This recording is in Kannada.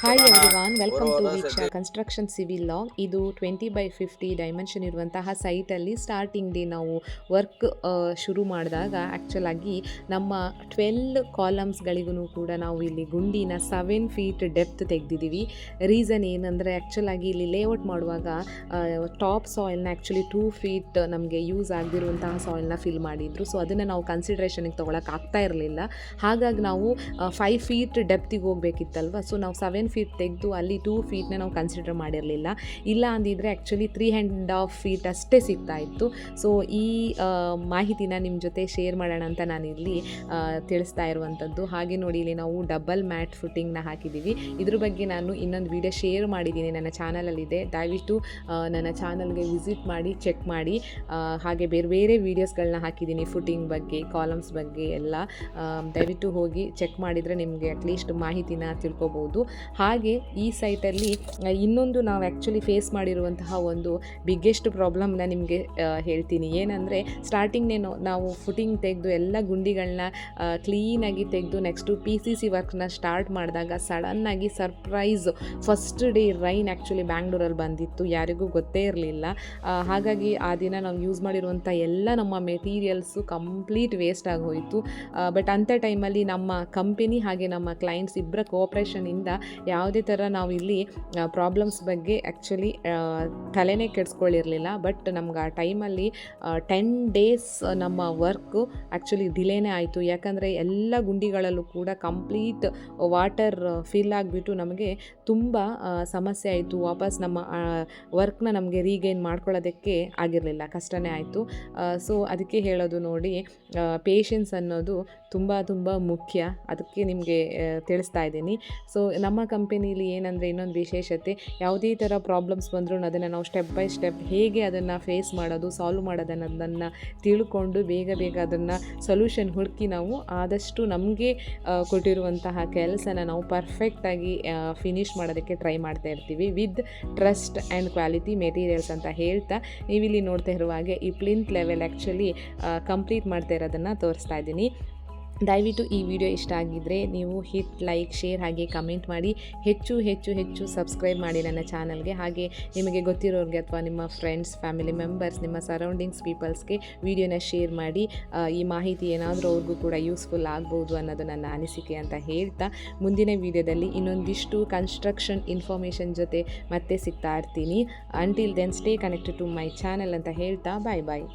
Hi everyone, welcome to Veeksha construction civil log. ಇದು 20/50 ಡೈಮೆನ್ಷನ್ ಇರುವಂತಹ ಸೈಟಲ್ಲಿ ಸ್ಟಾರ್ಟಿಂಗ್ ಡೇ ನಾವು ವರ್ಕ್ ಶುರು ಮಾಡಿದಾಗ ಆ್ಯಕ್ಚುಲಾಗಿ ನಮ್ಮ 12 ಕಾಲಮ್ಸ್ಗಳಿಗೂ ಕೂಡ ನಾವು ಇಲ್ಲಿ ಗುಂಡಿನ 7 ಫೀಟ್ ಡೆಪ್ತ್ ತೆಗೆದಿದ್ದೀವಿ. ರೀಸನ್ ಏನಂದರೆ ಆ್ಯಕ್ಚುಲಾಗಿ ಇಲ್ಲಿ ಲೇಔಟ್ ಮಾಡುವಾಗ ಟಾಪ್ ಸಾಯಿಲ್ನ ಆ್ಯಕ್ಚುಲಿ 2 ಫೀಟ್ ನಮಗೆ ಯೂಸ್ ಆಗದಿರುವಂತಹ ಸಾಯಿಲ್ನ ಫಿಲ್ ಮಾಡಿದರು. ಸೊ ಅದನ್ನು ನಾವು ಕನ್ಸಿಡ್ರೇಷನಿಗೆ ತೊಗೊಳಕ್ಕೆ ಆಗ್ತಾ ಇರಲಿಲ್ಲ. ಹಾಗಾಗಿ ನಾವು 5 ಫೀಟ್ ಡೆಪ್ತಿಗೆ ಹೋಗಬೇಕಿತ್ತಲ್ವ. ಸೊ ನಾವು 7 ಫೀಟ್ ತೆಗೆದು ಅಲ್ಲಿ 2 ಫೀಟ್ನ ನಾವು ಕನ್ಸಿಡರ್ ಮಾಡಿರಲಿಲ್ಲ. ಇಲ್ಲ ಅಂದಿದ್ರೆ ಆ್ಯಕ್ಚುಲಿ 3.5 ಫೀಟ್ ಅಷ್ಟೇ ಸಿಗ್ತಾ ಇತ್ತು. ಸೊ ಈ ಮಾಹಿತಿನ ನಿಮ್ಮ ಜೊತೆ ಶೇರ್ ಮಾಡೋಣ ಅಂತ ನಾನಿಲ್ಲಿ ತಿಳಿಸ್ತಾ ಇರುವಂಥದ್ದು. ಹಾಗೆ ನೋಡಿ, ಇಲ್ಲಿ ನಾವು ಡಬಲ್ ಮ್ಯಾಟ್ ಫುಟ್ಟಿಂಗ್ನ ಹಾಕಿದ್ದೀವಿ. ಇದ್ರ ಬಗ್ಗೆ ನಾನು ಇನ್ನೊಂದು ವಿಡಿಯೋ ಶೇರ್ ಮಾಡಿದ್ದೀನಿ, ನನ್ನ ಚಾನಲಲ್ಲಿದೆ. ದಯವಿಟ್ಟು ನನ್ನ ಚಾನಲ್ಗೆ ವಿಸಿಟ್ ಮಾಡಿ ಚೆಕ್ ಮಾಡಿ. ಹಾಗೆ ಬೇರೆ ಬೇರೆ ವೀಡಿಯೋಸ್ಗಳನ್ನ ಹಾಕಿದ್ದೀನಿ ಫುಟ್ಟಿಂಗ್ ಬಗ್ಗೆ, ಕಾಲಮ್ಸ್ ಬಗ್ಗೆ ಎಲ್ಲ. ದಯವಿಟ್ಟು ಹೋಗಿ ಚೆಕ್ ಮಾಡಿದರೆ ನಿಮಗೆ ಅಟ್ಲೀಸ್ಟ್ ಮಾಹಿತಿನ ತಿಳ್ಕೊಬೋದು. ಹಾಗೆ ಈ ಸೈಟಲ್ಲಿ ಇನ್ನೊಂದು ನಾವು ಆ್ಯಕ್ಚುಲಿ ಫೇಸ್ ಮಾಡಿರುವಂತಹ ಒಂದು ಬಿಗ್ಗೆಸ್ಟ್ ಪ್ರಾಬ್ಲಮ್ನ ನಿಮಗೆ ಹೇಳ್ತೀನಿ. ಏನಂದರೆ ಸ್ಟಾರ್ಟಿಂಗ್ನೇ ನಾವು ಫುಟಿಂಗ್ ತೆಗೆದು ಎಲ್ಲ ಗುಂಡಿಗಳನ್ನ ಕ್ಲೀನಾಗಿ ತೆಗೆದು ನೆಕ್ಸ್ಟು PCC ವರ್ಕ್ನ ಸ್ಟಾರ್ಟ್ ಮಾಡಿದಾಗ ಸಡನ್ನಾಗಿ surprise first day rain actually ಬ್ಯಾಂಗ್ಳೂರಲ್ಲಿ ಬಂದಿತ್ತು. ಯಾರಿಗೂ ಗೊತ್ತೇ ಇರಲಿಲ್ಲ. ಹಾಗಾಗಿ ಆ ದಿನ ನಾವು ಯೂಸ್ ಮಾಡಿರುವಂಥ ಎಲ್ಲ ನಮ್ಮ ಮೆಟೀರಿಯಲ್ಸು ಕಂಪ್ಲೀಟ್ ವೇಸ್ಟ್ ಆಗೋಯಿತು. ಬಟ್ ಅಂಥ ಟೈಮಲ್ಲಿ ನಮ್ಮ ಕಂಪನಿ ಹಾಗೆ ನಮ್ಮ ಕ್ಲೈಂಟ್ಸ್ ಇಬ್ಬರ ಕೋಆಪ್ರೇಷನಿಂದ ಯಾವುದೇ ಥರ ನಾವು ಇಲ್ಲಿ ಪ್ರಾಬ್ಲಮ್ಸ್ ಬಗ್ಗೆ ಆ್ಯಕ್ಚುಲಿ ತಲೆನೇ ಕೆಡಿಸ್ಕೊಳ್ಳಿರಲಿಲ್ಲ. ಬಟ್ ನಮ್ಗೆ ಆ ಟೈಮಲ್ಲಿ 10 ಡೇಸ್ ನಮ್ಮ ವರ್ಕು ಆ್ಯಕ್ಚುಲಿ ಡಿಲೇನೇ ಆಯಿತು. ಯಾಕಂದರೆ ಎಲ್ಲ ಗುಂಡಿಗಳಲ್ಲೂ ಕೂಡ ಕಂಪ್ಲೀಟ್ ವಾಟರ್ ಫಿಲ್ ಆಗಿಬಿಟ್ಟು ನಮಗೆ ತುಂಬ ಸಮಸ್ಯೆ ಆಯಿತು. ವಾಪಸ್ ನಮ್ಮ ವರ್ಕ್ನ ನಮಗೆ ರೀಗೈನ್ ಮಾಡ್ಕೊಳ್ಳೋದಕ್ಕೆ ಆಗಿರಲಿಲ್ಲ, ಕಷ್ಟನೇ ಆಯಿತು. ಸೊ ಅದಕ್ಕೆ ಹೇಳೋದು ನೋಡಿ, ಪೇಷನ್ಸ್ ಅನ್ನೋದು ತುಂಬ ತುಂಬ ಮುಖ್ಯ. ಅದಕ್ಕೆ ನಿಮಗೆ ತಿಳಿಸ್ತಾ ಇದ್ದೀನಿ. ಸೊ ನಮ್ಮ ಕಂಪನಿಲಿ ಏನಂದರೆ ಇನ್ನೊಂದು ವಿಶೇಷತೆ, ಯಾವುದೇ ಥರ ಪ್ರಾಬ್ಲಮ್ಸ್ ಬಂದರೂ ಅದನ್ನು ನಾವು ಸ್ಟೆಪ್ ಬೈ ಸ್ಟೆಪ್ ಹೇಗೆ ಅದನ್ನು ಫೇಸ್ ಮಾಡೋದು, ಸಾಲ್ವ್ ಮಾಡೋದನ್ನೋದನ್ನು ತಿಳ್ಕೊಂಡು ಬೇಗ ಬೇಗ ಅದನ್ನು ಸೊಲ್ಯೂಷನ್ ಹುಡುಕಿ ನಾವು ಆದಷ್ಟು ನಮಗೆ ಕೊಟ್ಟಿರುವಂತಹ ಕೆಲಸನ ನಾವು ಪರ್ಫೆಕ್ಟಾಗಿ ಫಿನಿಷ್ ಮಾಡೋದಕ್ಕೆ ಟ್ರೈ ಮಾಡ್ತಾ ಇರ್ತೀವಿ with trust and quality materials ಅಂತ ಹೇಳ್ತಾ, ನೀವಿಲ್ಲಿ ನೋಡ್ತಾ ಇರುವ ಹಾಗೆ ಈ ಪ್ಲಿಂತ್ ಲೆವೆಲ್ ಆ್ಯಕ್ಚುಲಿ ಕಂಪ್ಲೀಟ್ ಮಾಡ್ತಾ ಇರೋದನ್ನು ತೋರಿಸ್ತಾ ಇದ್ದೀನಿ. ದಯವಿಟ್ಟು ಈ ವಿಡಿಯೋ ಇಷ್ಟ ಆಗಿದ್ದರೆ ನೀವು ಹಿಟ್ ಲೈಕ್, ಶೇರ್ ಹಾಗೆ ಕಮೆಂಟ್ ಮಾಡಿ. ಹೆಚ್ಚು ಹೆಚ್ಚು ಹೆಚ್ಚು ಸಬ್ಸ್ಕ್ರೈಬ್ ಮಾಡಿ ನನ್ನ ಚಾನಲ್ಗೆ. ಹಾಗೆ ನಿಮಗೆ ಗೊತ್ತಿರೋರಿಗೆ ಅಥವಾ ನಿಮ್ಮ ಫ್ರೆಂಡ್ಸ್, ಫ್ಯಾಮಿಲಿ ಮೆಂಬರ್ಸ್, ನಿಮ್ಮ ಸರೌಂಡಿಂಗ್ಸ್ ಪೀಪಲ್ಸ್ಗೆ ವಿಡಿಯೋನ ಶೇರ್ ಮಾಡಿ. ಈ ಮಾಹಿತಿ ಏನಾದರೂ ಅವ್ರಿಗೂ ಕೂಡ ಯೂಸ್ಫುಲ್ ಆಗ್ಬೋದು ಅನ್ನೋದು ನನ್ನ ಅನಿಸಿಕೆ ಅಂತ ಹೇಳ್ತಾ, ಮುಂದಿನ ವಿಡಿಯೋದಲ್ಲಿ ಇನ್ನೊಂದಿಷ್ಟು ಕನ್ಸ್ಟ್ರಕ್ಷನ್ ಇನ್ಫಾರ್ಮೇಷನ್ ಜೊತೆ ಮತ್ತೆ ಸಿಗ್ತಾ ಇರ್ತೀನಿ. Until then stay connected to my channel ಅಂತ ಹೇಳ್ತಾ ಬಾಯ್ ಬಾಯ್.